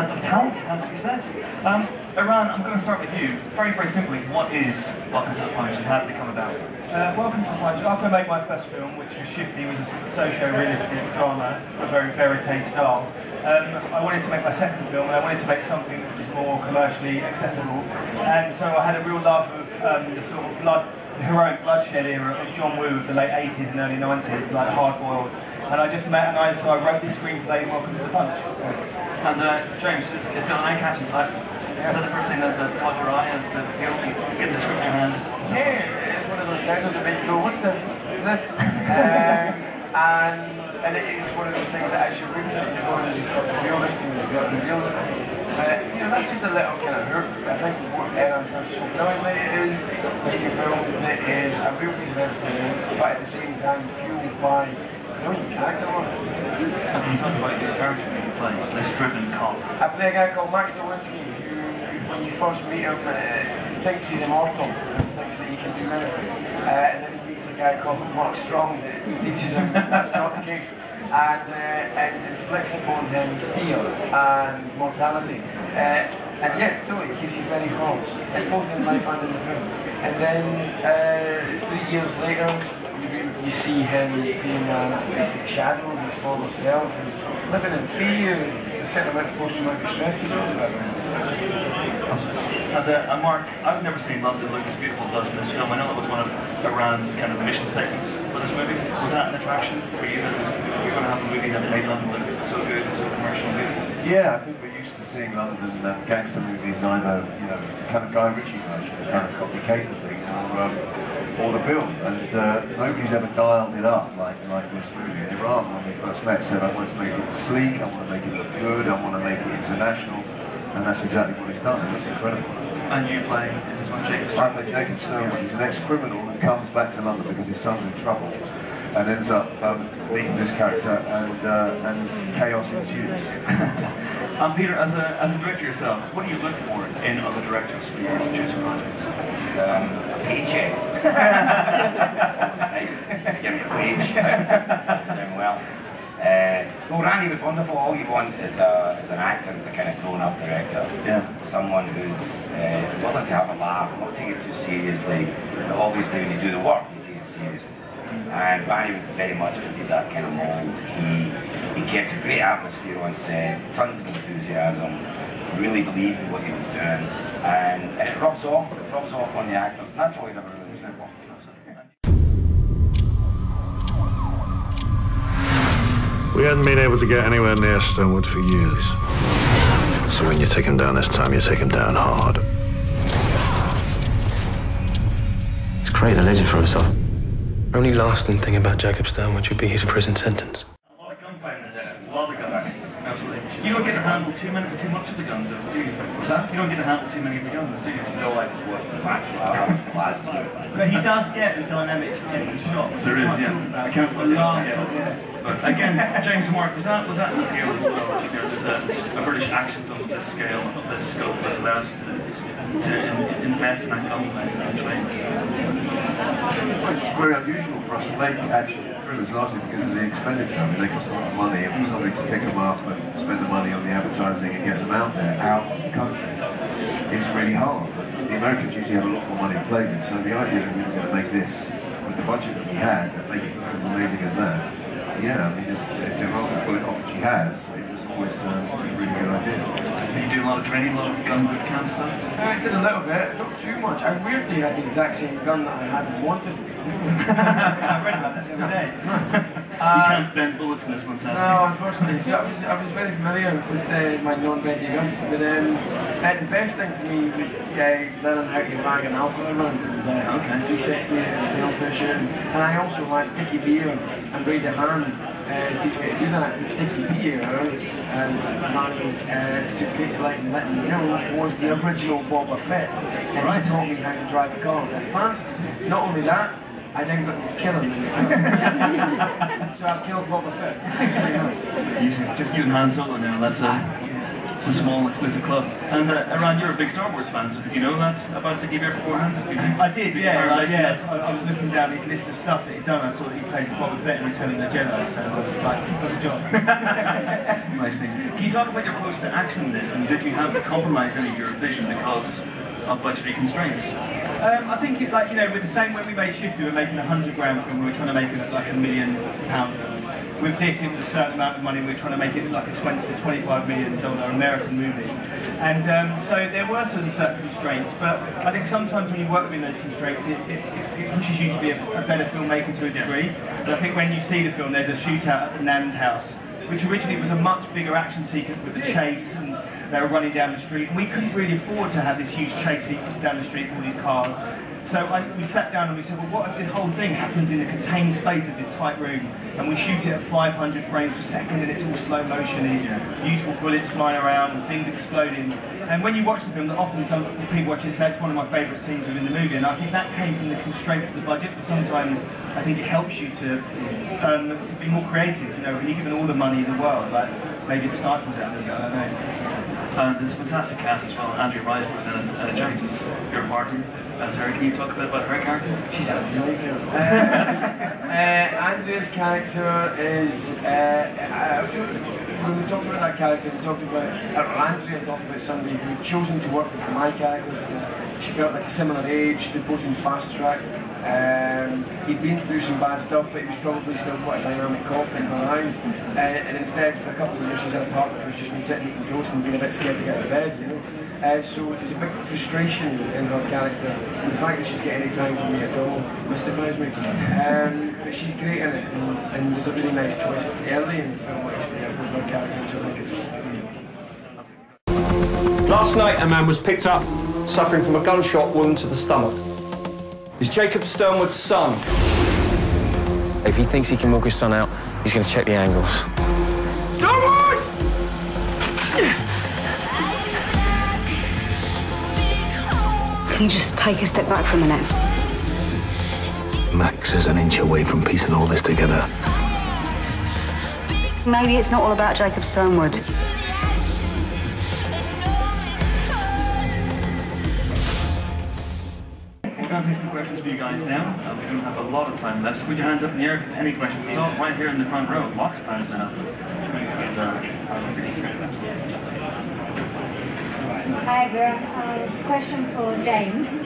of talent, it has to be said. Eran, I'm going to start with you. Very, very simply, what is Welcome to the Punch and how did it come about? Welcome to the Punch. After I made my first film, which was Shifty, was a sort of socio-realistic drama, a very verite style, I wanted to make my second film, and I wanted to make something that was more commercially accessible. And so I had a real love of the sort of heroic bloodshed era of John Woo of the late 80s and early 90s, like hard-boiled. And I just met, so I wrote this screenplay, Welcome to the Punch. And James, it's got an eye-catching title. Is that the first thing that caught your eye and you get the script in your hand? Yeah, it's one of those titles that makes you go, what the is this? and it is one of those things that as you're reading it, you're going, you've got the realistic, you've got the realistic. You know, that's just a little kind of hook. I think what Eran's done so brilliantly is make a film that is a real piece of entertainment, but at the same time fueled by brilliant character work. And can you talk about your character that you play, this driven cop? I play a guy called Max Lewinsky, who, when you first meet him, thinks he's immortal and thinks that he can do anything. And then he meets a guy called Mark Strong that teaches him that's not the case. And inflicts upon him fear and mortality. And yeah, totally, because he's very harsh, and both in life and in the film. And then 3 years later, you see him being a basic shadow of his former self, and living in fear, and a certain amount of post-traumatic stress disorder. And Mark, I've never seen London look as beautiful as it does in this film. I know that was one of Iran's kind of mission statements for this movie. Was that an attraction for you that you're going to have a movie that made London look so good and so commercial and beautiful? Yeah, I think we're used to seeing London gangster movies, either kind of Guy Ritchie version, the kind of Cockney Cater thing, or the film, and nobody's ever dialed it up like this movie. And Iran, when we first met, said I want to make it sleek, I want to make it look good, I want to make it international, and that's exactly what he's done. It looks incredible. And you play in this one, Jacob I play Jacob Sturman. He's an ex-criminal who comes back to London because his son's in trouble, and ends up meeting this character, and chaos ensues. And Peter, as a director yourself, what do you look for in other directors when you're choosing projects? Paycheck. Give me a wage. It's doing well. No, Randy was wonderful. All you want is an actor, as a kind of grown-up director. Yeah. Someone who's willing to have a laugh, not take it too seriously. But obviously, when you do the work, you take it seriously. And Barry very much fitted that kind of mold. He kept a great atmosphere on set, tons of enthusiasm, really believed in what he was doing, and it rubs off on the actors, and that's what we never really was involved. We hadn't been able to get anywhere near Stonewood for years. So when you take him down this time, you take him down hard. He's created a legend for himself. The only lasting thing about Jacob Stonewood would be his prison sentence. A lot of gunplay in this, a lot of guns. Absolutely. You don't get to handle too much of the guns, though, do you? What's that? You don't get to handle too many of the guns, do you? No, I just watched the match. But he does get the dynamics in the shot. There is, yeah. I can't tell you. But again, James and Mark, was that an appeal as well? You know, there's a British action film of this scale, of this scope, that allows you to invest in that gunplay and training. Well, it's very unusual for us to make action thrillers, largely because of the expenditure. I mean, they cost a lot of money, and for somebody to pick them up and spend the money on the advertising and get them out there, out of the country, is really hard. But the Americans usually have a lot more money to play with, so the idea that we were going to make this with the budget that we had and make it look as amazing as that, yeah, I mean, if Iran could pull it off, which he has, it was always a really good idea. Did you do a lot of training, a lot of gun boot camp stuff? I did a little bit, not too much. I weirdly had the exact same gun that I had wanted to do. I read about that the other day. It's nice. You can't bend bullets in this one, sadly. No, unfortunately. So I was very familiar with my non-bendy gun. But the best thing for me was learning how to mag an alpha around and 360 and tail fisher. And I also had Dickie Beer and Ray DeHaan teach me to do that. Dickie Beer, as Manny took great delight in letting me know, was the original Boba Fett. And he taught me how to drive a car fast. Not only that, I then got to kill him. So I've killed Boba Fett. Just using Han Solo now, that's It's a small exclusive club. And Eran, you're a big Star Wars fan, so did you know that about the year beforehand? I did, yeah. I was looking down his list of stuff that he'd done. I saw that he played Boba Fett in Return of the Jedi, so I was just like, he's got a job. Nice things. Can you talk about your approach to action in this, and did you have to compromise any of your vision because of budgetary constraints? I think it, like, you know, with the same when we made Shifty, we were making a £100,000 film, we were trying to make it like £1 million film. With this, it was a certain amount of money, we were trying to make it like a $20 to $25 million American movie. And so there were certain constraints, but I think sometimes when you work within those constraints, it pushes you to be a better filmmaker to a degree. But I think when you see the film, there's a shootout at the Nan's house, which originally was a much bigger action sequence with the chase, and they were running down the street. And we couldn't really afford to have this huge chase sequence down the street with all these cars. So we sat down and we said, well, what if the whole thing happens in a contained space of this tight room, and we shoot it at 500 frames per second, and it's all slow motion, these beautiful bullets flying around and things exploding. And when you watch the film, often some people watch it and say it's one of my favourite scenes within the movie, and I think that came from the constraints of the budget. But sometimes I think it helps you to be more creative. You know, when you're given all the money in the world, like maybe it stifles it a little bit. I don't know. There's a fantastic cast as well. Andrea Riseborough is in it. James is your partner. Sarah, can you talk a bit about her character? She's out of Andrea's character is, I feel when we talked about that character, we talked about, Andrea talked about somebody who had chosen to work with my character because she felt like a similar age, they'd both been fast-tracked. He'd been through some bad stuff, but he was probably still quite a dynamic cop in her eyes. And instead, for a couple of years, she's had a partner who's just been sitting eating toast and being a bit scared to get out of bed, you know. So there's a big frustration in her character. And the fact that she's getting any time from me at all mystifies me. But she's great in it, and there's a really nice twist early in the film actually with her character, which I think is Last night, a man was picked up suffering from a gunshot wound to the stomach. It's Jacob Sternwood's son. If he thinks he can walk his son out, he's going to check the angles. Sternwood! Can you just take a step back for a minute? Max is an inch away from piecing all this together. Maybe it's not all about Jacob Sternwood. We're going to take some questions for you guys now. We don't have a lot of time left, so put your hands up in the air if any questions at all. Right here in the front row, lots of hands now. Hi everyone, this question for James.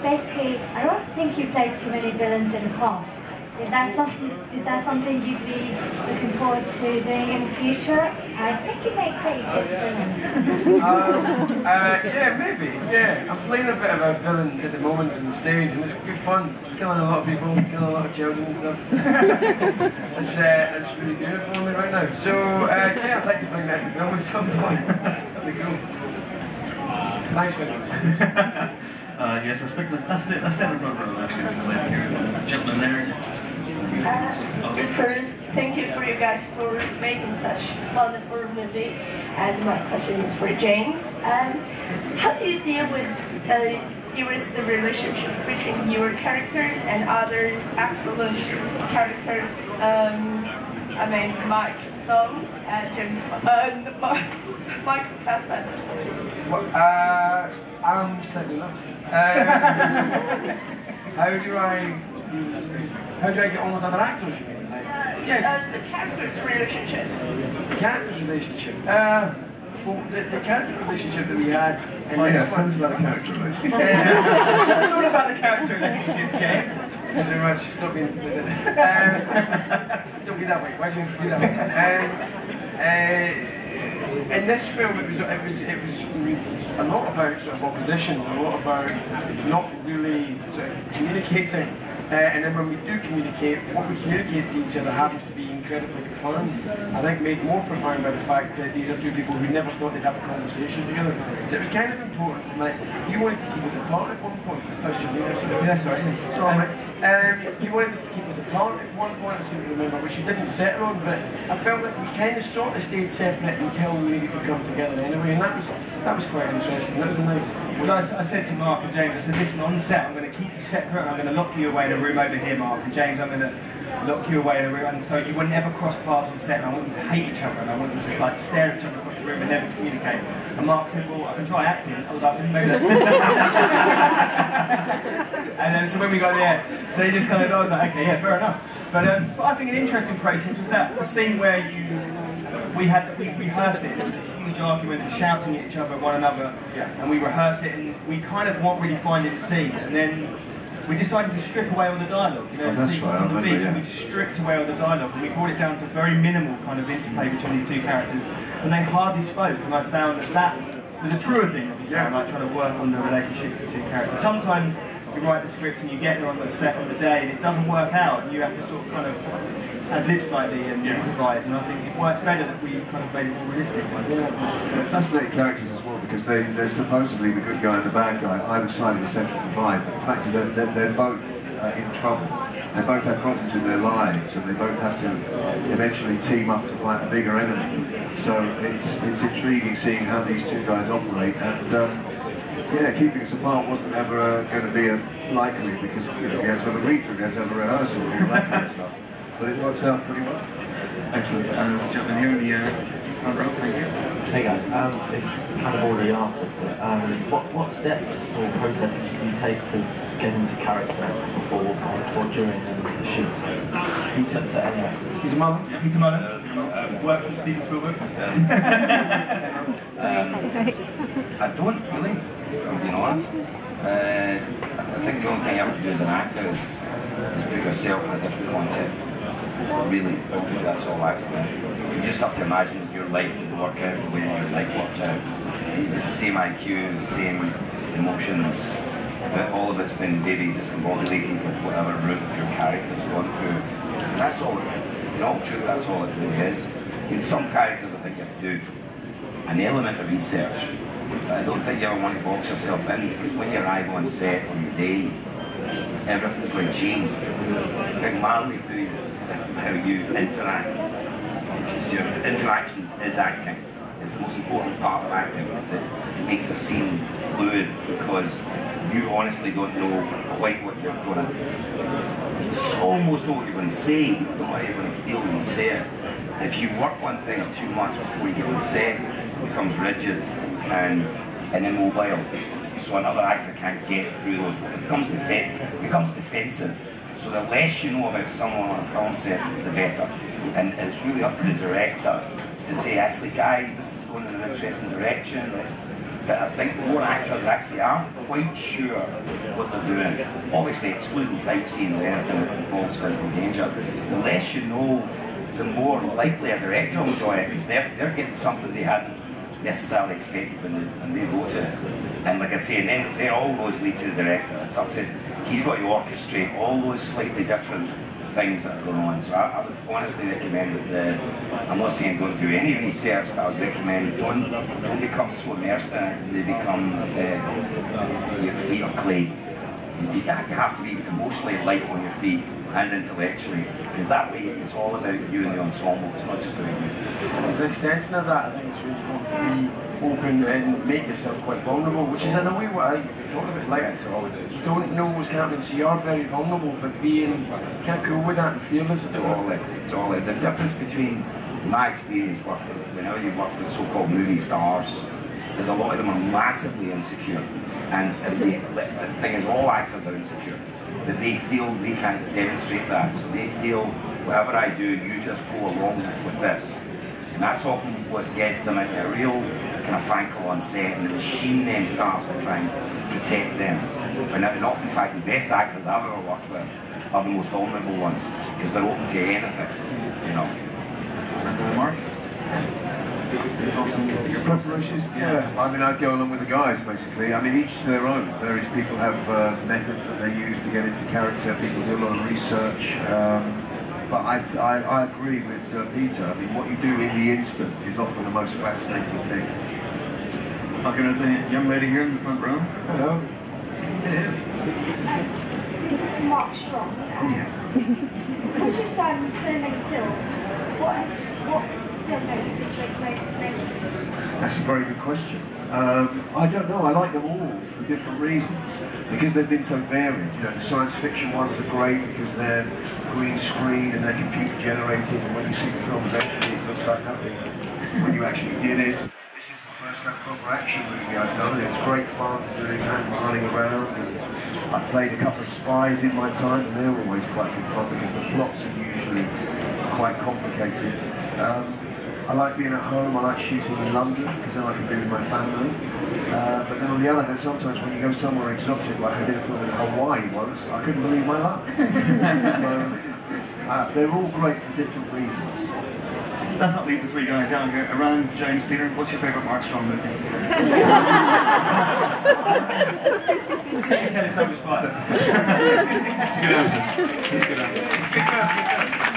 Basically, I don't think you've played too many villains in the past. Is that something you'd be looking forward to doing in the future? I think you make pretty good villains. yeah, maybe. Yeah, I'm playing a bit of a villain at the moment on the stage, and it's good fun. Killing a lot of people, killing a lot of children and stuff. That's really doing it for me right now. So yeah, I'd like to bring that to film at some point. That'd be cool. Thanks very much. Yes, let's stay in the front row actually. There's a lady here, there's a gentleman there. First, thank you for you guys for making such wonderful movie. And my question is for James. How do you deal with the relationship between your characters and other excellent characters? I mean, Mike Stones and James Mike Fassbender's. I'm slightly lost. How do I get on with other actors? You mean? The characters' relationship. The characters' relationship. Well, the character relationship that we had. Oh yes, tell us about the character relationship. Tell us all about the character relationships, James. Thanks very much. Stop being with this. Don't be that way. Why do you have to be that way? In this film, it was a lot about sort of opposition, a lot about not really sort of communicating. And then when we do communicate, what we communicate to each other happens to be incredibly profound. I think made more profound by the fact that these are two people who never thought they'd have a conversation together. So it was kind of important. Like, you wanted to keep us apart at one point. First, you knew, Yeah, sorry. you wanted us to keep us apart at one point, I seem to remember, which you didn't settle on, but I felt like we kind of sort of stayed separate until we needed to come together anyway, and that was quite interesting. That was a nice... Well, I said to Mark and James, I said, listen, on set, I'm going to keep you separate, I'm going to lock you away in a room over here, Mark, and James, I'm going to lock you away in a room, and so you would never cross paths on set, and I want you to hate each other, and I want you to just like stare at each other across the the room and never communicate. And Mark said, well, I can try acting. I was like, maybe that. And then so when we got there, so he just kind of, I was like, okay, yeah, fair enough. But I think an interesting process was that the scene where we rehearsed it. There was a huge argument and shouting at each other, one another, and we rehearsed it, and we kind of weren't really finding the scene. And then we decided to strip away all the dialogue, you know, the sequence on the beach, and we just stripped away all the dialogue, and we brought it down to very minimal kind of interplay between these two characters, and they hardly spoke, and I found that was a truer thing of the film, like trying to work on the relationship of the two characters. Sometimes you write the script and you get there on the set on the day and it doesn't work out, and you have to sort of kind of ad-lib slightly and improvise, and I think it worked better that we kind of made it more realistic. They're fascinating characters as well, because they're supposedly the good guy and the bad guy, either side of the central divide, but the fact is that they're both in trouble. They both have problems in their lives, and they both have to eventually team up to fight a bigger enemy. So it's intriguing seeing how these two guys operate, and yeah, keeping us apart wasn't ever going to be likely, because we had to have a read-through, we had to have a rehearsal, and all that kind of stuff. But it works out pretty well. Excellent. And let's jump in here in the front row. Thank you. Hey guys, it's kind of already answered, but what steps or processes do you take to get into character before or during the shoot? To any actor? Peter Mullan. Worked with Steven Spielberg. I don't really, I'm being honest. I think the only thing you have to do as an actor is put yourself in a different context. Really, ultimately that's all acting is. You just have to imagine that your life didn't work out the way your life worked out. The same IQ, the same emotions, but all of it's been maybe discombobulated with whatever route your character's gone through. And that's all, in all truth, that's all it really is. In some characters I think you have to do an element of research. I don't think you ever want to box yourself in, because when you arrive on set on the day, everything's going to change. Primarily through how you interact. Your interactions is acting. It's the most important part of acting, is that it makes a scene fluid, because you honestly don't know quite what you're going to almost know what you're going to say, you don't know what you're going to feel when you say it. If you work on things too much before you get on set, it becomes rigid and immobile. So another actor can't get through those. It becomes defensive. So the less you know about someone on a film set, the better. And it's really up to the director to say, actually, guys, this is going in an interesting direction. But I think more actors actually aren't quite sure what they're doing. Obviously, excluding fight scenes or anything that involves physical danger. The less you know, the more likely a director will enjoy it, because they're getting something they hadn't necessarily expected when they wrote it. And like I say, and then all those lead to the director. It's up to, he's got to orchestrate all those slightly different things that are going on. So I would honestly recommend that I'm not saying don't do any research, but I would recommend don't become so immersed in it and they become your feet are clay. You have to be emotionally light on your feet and intellectually, because that way it's all about you and the ensemble, it's not just about you. As an extension of that, I think it's really important to be open and make yourself quite vulnerable, which is in a way what I talk about, like you don't know what's happening, so you're very vulnerable, but being kind of cool with that and fearless. Totally. The difference between my experience whenever you work with so-called movie stars is a lot of them are massively insecure. And the thing is, all actors are insecure. That they feel they can't demonstrate that. So they feel, whatever I do, you just go along with this. And that's often what gets them into a real kind of fankle on set, and the machine then starts to try and protect them. And often, in fact, the best actors I've ever worked with are the most vulnerable ones, because they're open to anything, you know. Mark? Your preparations? Yeah, I mean, I'd go along with the guys, basically. I mean, each to their own. Various people have methods that they use to get into character. People do a lot of research. But I agree with Peter. I mean, what you do in the instant is often the most fascinating thing. Okay, there's a young lady here in the front row. Hello. This is Mark Strong. Yeah. Because you've done so many films, what's the film that you enjoyed most making? That's a very good question. I don't know, I like them all for different reasons, because they've been so varied. You know, the science fiction ones are great because they're green screen and they're computer generated, and when you see the film eventually it looks like nothing. when you actually did it. This is the first kind of proper action movie I've done, and it was great fun doing that and running around. And I played a couple of spies in my time, and they're always quite good fun because the plots are usually quite complicated. I like being at home, I like shooting in London because then I can be with my family. But then on the other hand, sometimes when you go somewhere exotic, like I did a film in Hawaii once, I couldn't believe my luck. So they're all great for different reasons. Let's not leave the three guys out here. Eran, James, Peter, what's your favourite Mark Strong movie? Take a telescope spider. Good answer. Good answer.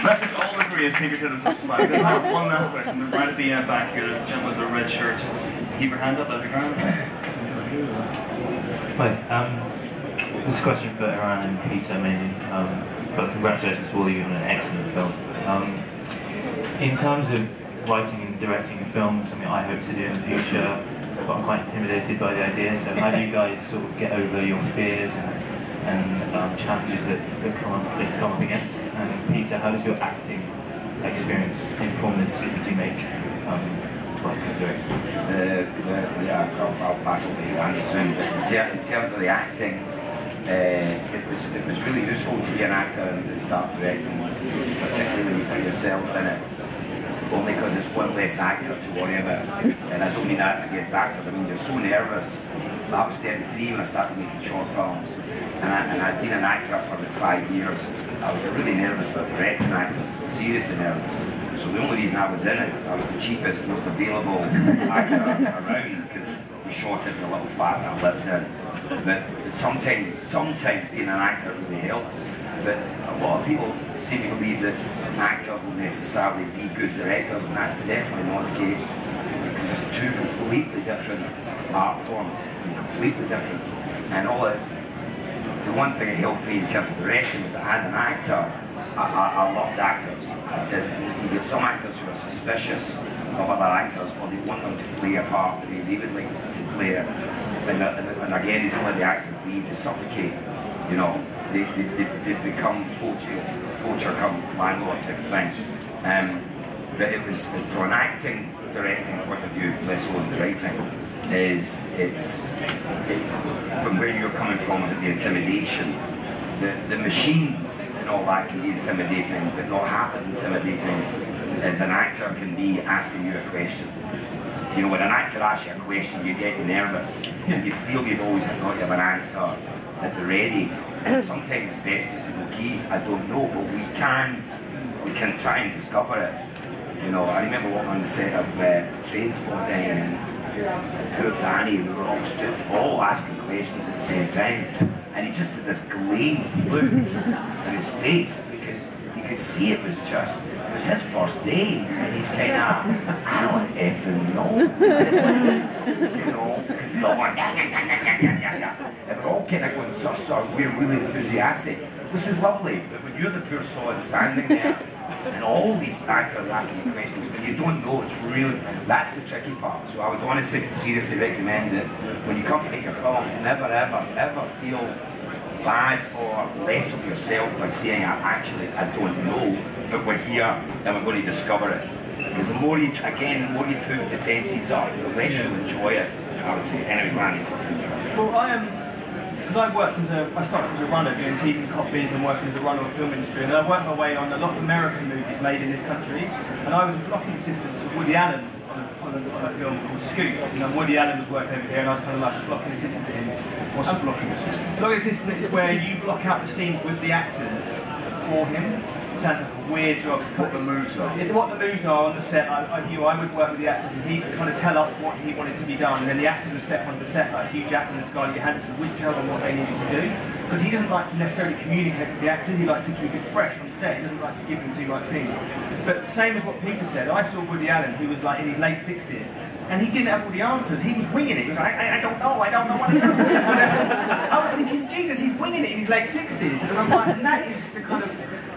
Let's just all agree as take a telescope spider. Let's have one last question. Right at the back here, there's a gentleman with a red shirt. Keep your hand up, that'd be grand. Hi, this is a question for Eran and Peter mainly, but congratulations to all of you on an excellent film. In terms of writing and directing a film, something I hope to do in the future, but I'm quite intimidated by the idea, so how do you guys sort of get over your fears and challenges that you come up against? And Peter, how does your acting experience inform the decisions you make writing and directing? Yeah, I'll pass over to Andy soon. In terms of the acting, it was really useful to be an actor and start directing, particularly when you put yourself in it. Only because it's one less actor to worry about. And I don't mean that against actors, I mean you're so nervous. I was 33 when I started making short films, and I'd been an actor for about 5 years. I was really nervous about directing actors, seriously nervous. So the only reason I was in it was I was the cheapest, most available actor around, because we shot it in a little flat that I lived in. But sometimes being an actor really helps. But a lot of people seem to believe that an actor will necessarily be good directors, and that's definitely not the case. Because there's two completely different art forms, completely different. And the one thing that helped me in terms of direction was as an actor, I loved actors. You get some actors who are suspicious of other actors, or they want them to play a part the way they would like to play it. And again, they don't let the actor breathe, they suffocate. You know, they become poacher come landlord type of thing. But it was, from an acting, directing point of view, less so than the writing, from where you're coming from with the intimidation, the machines and all that can be intimidating, but not half as intimidating as an actor can be asking you a question. You know, when an actor asks you a question, you get nervous, and you feel you've always got to have an answer at the ready. And sometimes it's best just to go, keys, I don't know, but we can try and discover it. You know, I remember walking on the set of Trainspotting, and poor Danny, we were all asking questions at the same time, and he just had this glazed look on his face, because you could see it was his first day, and he's kind of, I don't effing know. You know, we all went, and we're all kind of going, so we're really enthusiastic, which is lovely, but when you're the poor sod standing there, and all these actors asking you questions, when you don't know, it's really, that's the tricky part. So I would honestly, seriously recommend that when you come to make your films, never ever feel bad or less of yourself by saying, I don't know, but we're here and we're going to discover it. Because the more you put defences up, the less you'll enjoy it, I would say. Anyway, Randy. Well, because I started as a runner doing teas and coffees and working as a runner in the film industry, and I worked my way on a lot of American movies made in this country, and I was a blocking assistant to Woody Allen on a film called Scoop. You know, Woody Allen was working over here, and I was kind of like a blocking assistant to him. What's a blocking assistant? Blocking assistant is where you block out the scenes with the actors for him. It sounds like a weird job. It's what the moves are. What the moves are on the set. I would work with the actors, and he would kind of tell us what he wanted to be done, and then the actors would step onto set, like Hugh Jackman and Scarlett Johansson would tell them what they needed to do. Because he doesn't like to necessarily communicate with the actors, he likes to keep it fresh on set, he doesn't like to give them too much things. But same as what Peter said, I saw Woody Allen, who was like in his late 60s, and he didn't have all the answers, he was winging it. He was like, I don't know what to do. I was thinking, Jesus, he's winging it in his late 60s. And I'm like, and that is the kind of,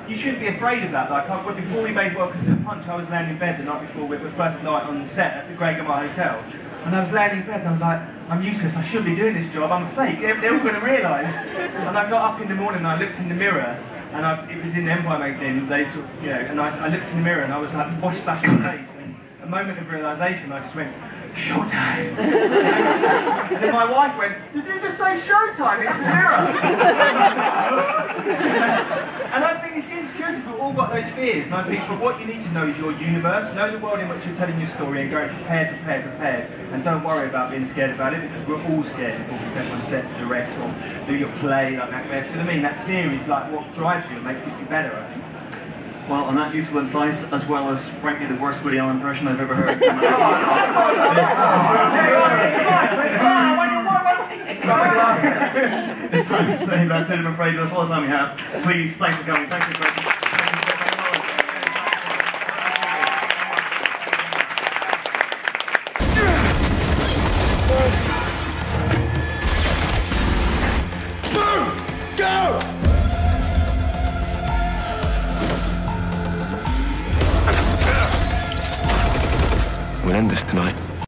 you shouldn't be afraid of that. Like, before we made Welcome to the Punch, I was laying in bed the night before the first night on set at the Greg Hotel. And I was laying in bed and I was like, I'm useless, I shouldn't be doing this job, I'm a fake, they're all going to realise. And I got up in the morning and I looked in the mirror, and it was in the Empire magazine, they sort of, you know, and I looked in the mirror and I was like, wash splash my face, and moment of realisation, I just went, showtime. And then my wife went, did you just say showtime? It's the mirror. And I think these insecurities, we've all got those fears, and I think but what you need to know is your universe, know the world in which you're telling your story and go prepared, and don't worry about being scared about it, because we're all scared before we step on set to direct or do your play like that. Do you know what I mean? That fear is like what drives you and makes it be better, I think. Well, on that useful advice, as well as, frankly, the worst Woody Allen impression I've ever heard. It's time to say that's it, I'm afraid. That's all the time we have. Please, thanks for coming. Thank you very much. We'll end this tonight.